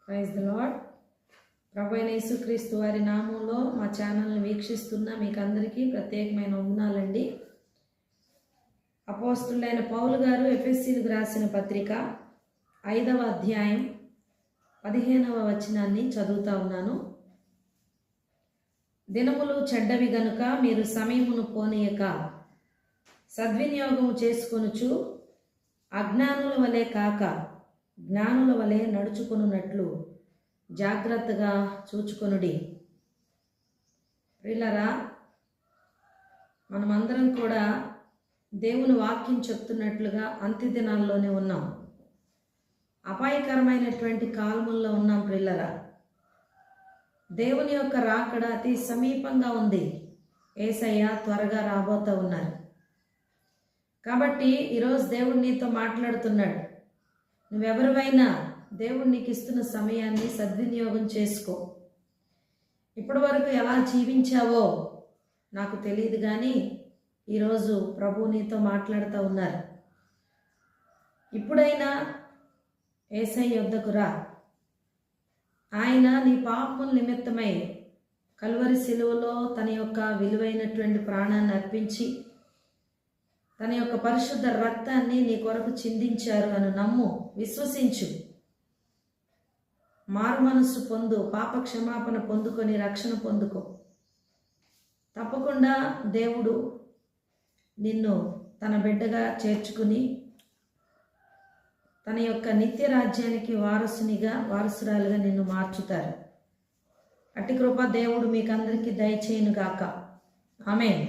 Praise the lord. ప్రభు అయిన యేసుక్రీస్తు వారి నామంలో మా ఛానల్ని వీక్షిస్తున్న మీకు అందరికీ ప్రత్యేకమైన వందనాలండి. అపోస్తులైన పౌలు గారు ఎఫెసీలకు రాసిన పత్రిక 5వ అధ్యాయం 15వ వచనాన్ని చదువుతా ఉన్నాను. దినములు చెడ్డవి గనుక మీరు సమయమును పోనీయక సద్వినియోగము చేసుకొనుచు అజ్ఞానుల వలె కాక జ్ఞానుల వలె నడుచుకొనున్నట్లు జాగ్రత్తగా చూచుకొనుడి. ప్రియులారా, మనమందరం కూడా దేవుని వాక్యం చెప్తున్నట్లుగా అంత్య దినాల్లోనే ఉన్నాం. అపాయకరమైనటువంటి కాలముల్లో ఉన్నాం. ప్రియులారా, దేవుని యొక్క రాకడ అతి సమీపంగా ఉంది. యేసయ్య త్వరగా రాబోతూ ఉన్నారు. కాబట్టి ఈరోజు దేవుడు నీతో మాట్లాడుతున్నాడు. నువ్వెవరివైనా దేవుడు నీకు ఇస్తున్న సమయాన్ని సద్వినియోగం చేసుకో. ఇప్పటి వరకు ఎలా జీవించావో నాకు తెలియదు, కానీ ఈరోజు ప్రభు నీతో మాట్లాడుతూ ఉన్నారు. ఇప్పుడైనా యేసయ్య యొద్దకు రా. ఆయన నీ పాపముల నిమిత్తమై కల్వరి శిలువలో తన యొక్క విలువైనటువంటి ప్రాణాన్ని అర్పించి తన యొక్క పరిశుద్ధ రక్తాన్ని నీ కొరకు చిందించారు అని నమ్ము, విశ్వసించు. మారు మనస్సు పొందు, పాప క్షమాపణ పొందుకొని రక్షణ పొందుకో. తప్పకుండా దేవుడు నిన్ను తన బిడ్డగా చేర్చుకుని తన యొక్క నిత్య రాజ్యానికి వారసురాలుగా నిన్ను మార్చుతారు. అట్టి కృప దేవుడు మీకందరికీ దయచేయును గాక. ఆమేన్.